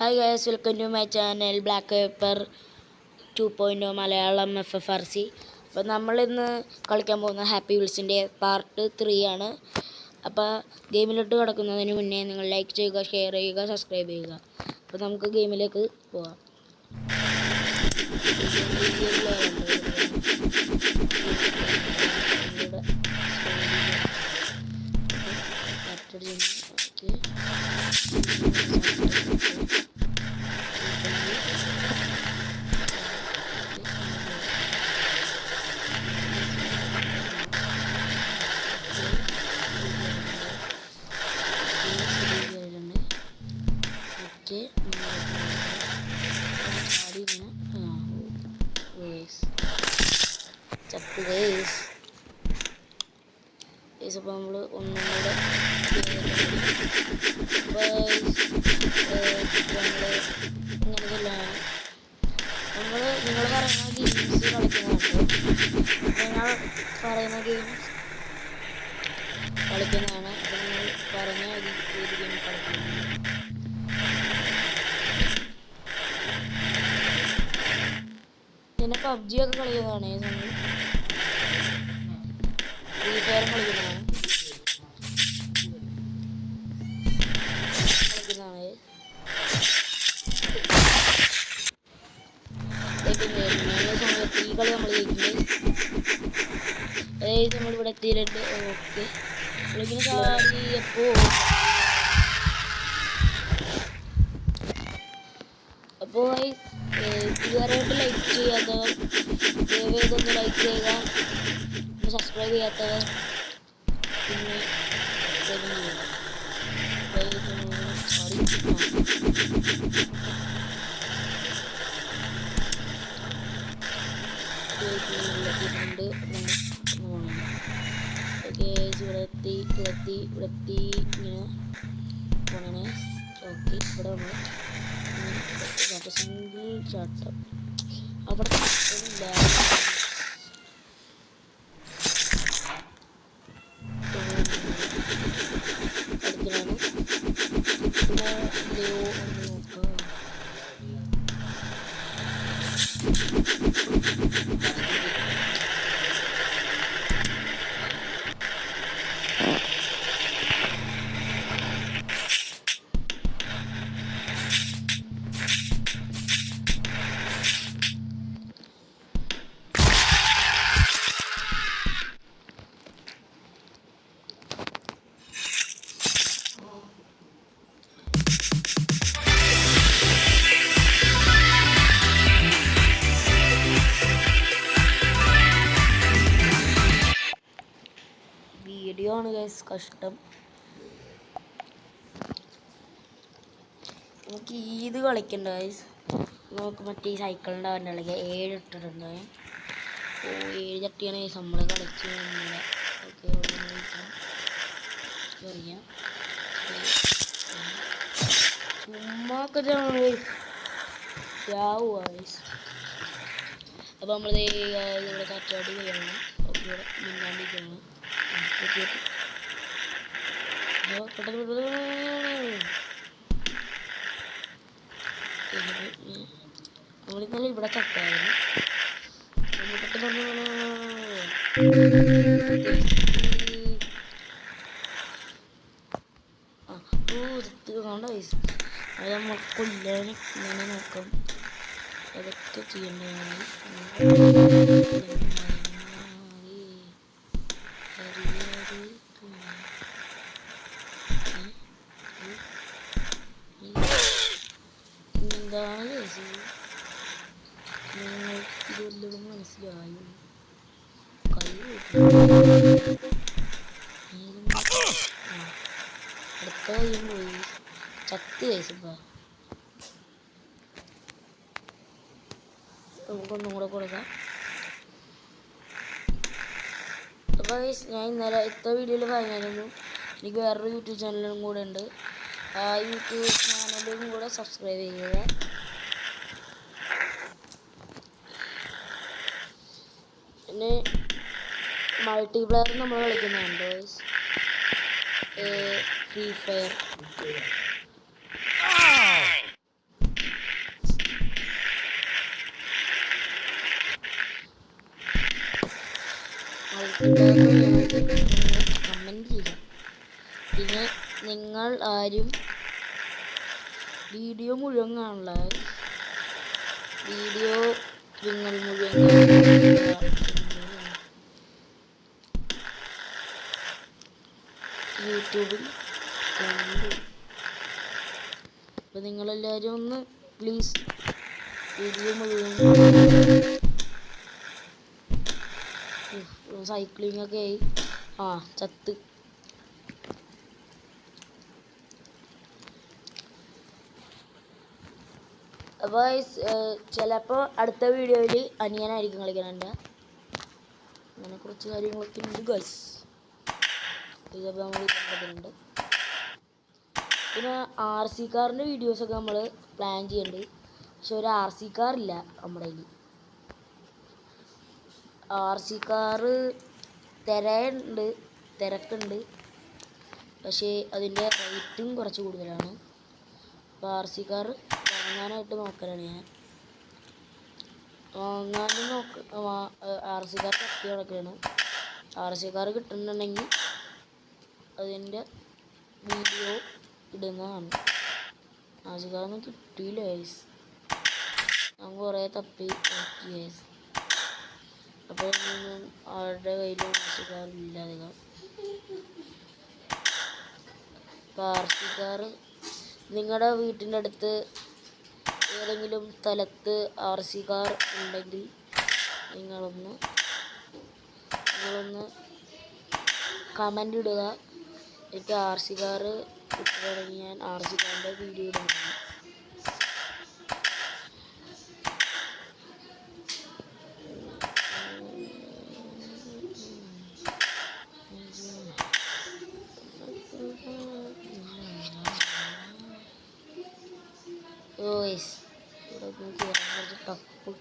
Hi guys, welcome to my channel Black Paper 2.0 Malayalam FFRC. അപ്പോൾ നമ്മളിന്ന് കളിക്കാൻ പോകുന്ന ഹാപ്പി വീൽസിൻ്റെ പാർട്ട് 3 ആണ്. അപ്പോൾ ഗെയിമിലോട്ട് കിടക്കുന്നതിന് മുന്നേ നിങ്ങൾ ലൈക്ക് ചെയ്യുക, ഷെയർ ചെയ്യുക, സബ്സ്ക്രൈബ് ചെയ്യുക. അപ്പോൾ നമുക്ക് ഗെയിമിലേക്ക് പോകാം. ചപ്പ് ഗൈസ്. അപ്പോൾ നമ്മൾ ഒന്നും കൂടെ ഇങ്ങനെ ചെല്ലാണ്. നിങ്ങൾ പറയുന്ന ഗെയിംസ് കളിക്കുന്നതാണ്. നിങ്ങൾ പറയുന്ന ഗെയിംസ് കളിക്കുന്നതാണ്. അപ്പോൾ നിങ്ങൾ പറഞ്ഞ ഏത് ഗെയിം കളിക്കുന്നതാണ്. പിന്നെ PUBG ഒക്കെ കളിക്കുന്നതാണ്. ഫ്രീ ഫയർ കളിക്കുന്നതാണ്. ഈ കളി നമ്മൾ ജയിക്കുന്നത് നമ്മളിവിടെ എത്തിയിട്ടുണ്ട്. ഓക്കെ, വിളിക്കുന്ന കാര്യം അപ്പോൾ ഇതുവരെയായിട്ട് ലൈക്ക് ചെയ്യാത്തവർ ദയവേതൊന്ന് ലൈക്ക് ചെയ്യുക, പിന്നെ സബ്സ്ക്രൈബ് ചെയ്യാത്തവർ പിന്നെ ഇവിടെ എത്തി ഇങ്ങനെ പോണേ. ഓക്കെ, ഇവിടെ നമ്മൾ സിംഗിൾ ചാട്ടം അവിടെ ഇല്ല. കളിക്കലാണ്. പിന്നെ നോക്കാം. വീഡിയോ ആണ് ഗൈസ്, കഷ്ടം. നമുക്ക് ഇത് കളിക്കണ്ട ഗൈസ്. നമുക്ക് മറ്റേ സൈക്കിളിൻ്റെ അവൻ്റെ കളിക്കുക. 7 ഇട്ടിട്ടുണ്ട്. 7 ചട്ടിയാണ് ഗൈസ് നമ്മൾ കളിച്ച്. ഓക്കെ, അറിയാം ചുമ്മാക്കെ ഗൈസ്. അപ്പോൾ നമ്മൾ ഇവിടെ കാറ്റാടി കഴിയണം. ഓക്കെ, ഇവിടെ മിന്നാണ്ടിരിക്കണം. നമ്മളിന്നലെ ഇവിടെ ചത്തായിരുന്നു. അത് നമ്മൾ കൊല്ലാനും ഇങ്ങനെ നോക്കാം. അതൊക്കെ ചെയ്യേണ്ടതാണ്. എന്താണ് നിങ്ങൾക്ക് ഇതെല്ലാം മനസ്സിലായോ? അടുത്ത കയ്യും പോയി ചത്ത് കഴിച്ചപ്പോ നമുക്കൊന്നും കൂടെ കൊടുക്കാം. അപ്പോൾ ഞാൻ ഇന്നലെ ഇത്ര വീഡിയോയിൽ പറഞ്ഞായിരുന്നു എനിക്ക് വേറൊരു യൂട്യൂബ് ചാനലും കൂടെ ഉണ്ട്. ആ യൂട്യൂബ് ചാനലും കൂടെ സബ്സ്ക്രൈബ് ചെയ്യുക. പിന്നെ മൾട്ടിപ്ലെയർ നമ്മൾ കളിക്കുന്നുണ്ട്. ഫ്രീ ഫയർ കമൻറ്റ് ചെയ്യുക. പിന്നെ നിങ്ങൾ ആരും വീഡിയോ മുഴുവൻ കാണില്ല. വീഡിയോ നിങ്ങൾ മുഴുവൻ യൂട്യൂബിൽ കണ്ടു. അപ്പോൾ നിങ്ങളെല്ലാവരും ഒന്ന് പ്ലീസ് വീഡിയോ മുഴുവൻ സൈക്ലിംഗ് ഒക്കെ ആയി ചത്ത്. അപ്പോൾ ചിലപ്പോൾ അടുത്ത വീഡിയോയിൽ അനിയനായിരിക്കും കളിക്കണൻ്റെ. അങ്ങനെ കുറച്ച് കാര്യങ്ങളൊക്കെ ഉണ്ട് ഗൈസ്. ഇതൊക്കെ നമ്മൾ കണ്ടിട്ടുണ്ട്. പിന്നെ RC കാറിൻ്റെ വീഡിയോസൊക്കെ നമ്മൾ പ്ലാൻ ചെയ്യുന്നുണ്ട്. പക്ഷെ ഒരു RC കാറില്ല നമ്മുടെ കയ്യിൽ. RC കാറ് തിരക്കുണ്ട്. പക്ഷേ അതിൻ്റെ റേറ്റും കുറച്ച് കൂടുതലാണ്. അപ്പോൾ RC കാറ് വാങ്ങാനായിട്ട് നോക്കലാണ് ഞാൻ. RC കാർ തപ്പി നടക്കുകയാണ്. RC കാർ കിട്ടുന്നുണ്ടെങ്കിൽ അതിൻ്റെ വീഡിയോ ഇടുന്നതാണ്. RC കാറൊന്നും കിട്ടിയില്ല ഗൈസ്. ഞാൻ കുറേ തപ്പി നോക്കി ഗൈസ്. അപ്പോൾ അവരുടെ കയ്യിൽ RC കാറില്ല അധികം. അപ്പോൾ RC കാർ നിങ്ങളുടെ വീട്ടിൻ്റെ അടുത്ത് ഏതെങ്കിലും സ്ഥലത്ത് RC കാർ ഉണ്ടെങ്കിൽ നിങ്ങളൊന്ന് കമൻ്റ് ഇടുക. എനിക്ക് RC കാർ കിട്ടുകയാണെങ്കിൽ ഞാൻ RC കാറിൻ്റെ വീഡിയോ ഇടുന്നു. കുറച്ച് ടഫ്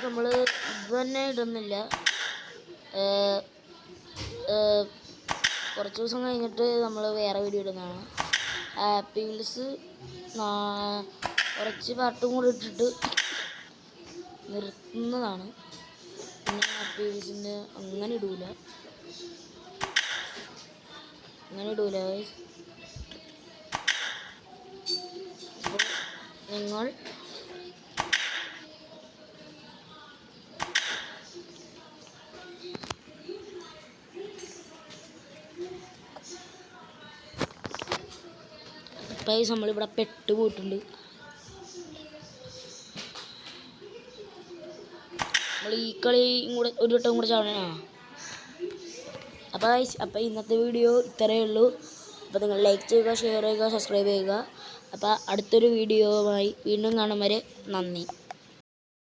നമ്മൾ ഇത് തന്നെ ഇടുന്നില്ല. കുറച്ച് ദിവസം കഴിഞ്ഞിട്ട് നമ്മൾ വേറെ വീഡിയോ ഇടുന്നതാണ്. ഹാപ്പി വീൽസ് കുറച്ച് പാട്ടും കൂടി ഇട്ടിട്ട് നിർത്തുന്നതാണ്. പിന്നെ ഹാപ്പി വീൽസിൻ്റെ അങ്ങനെ ഇടൂല. അപ്പോൾ നിങ്ങൾ നമ്മളിവിടെ പെട്ടുപോയിട്ടുണ്ട്. നമ്മൾ ഈ കളി കൂടെ ഒരു വട്ടം കൂടെ ചാവണ. അപ്പോൾ ഇന്നത്തെ വീഡിയോ ഇത്രയേ ഉള്ളൂ. അപ്പോൾ നിങ്ങൾ ലൈക്ക് ചെയ്യുക, ഷെയർ ചെയ്യുക, സബ്സ്ക്രൈബ് ചെയ്യുക. അപ്പോൾ അടുത്തൊരു വീഡിയോയുമായി വീണ്ടും കാണും വരെ നന്ദി.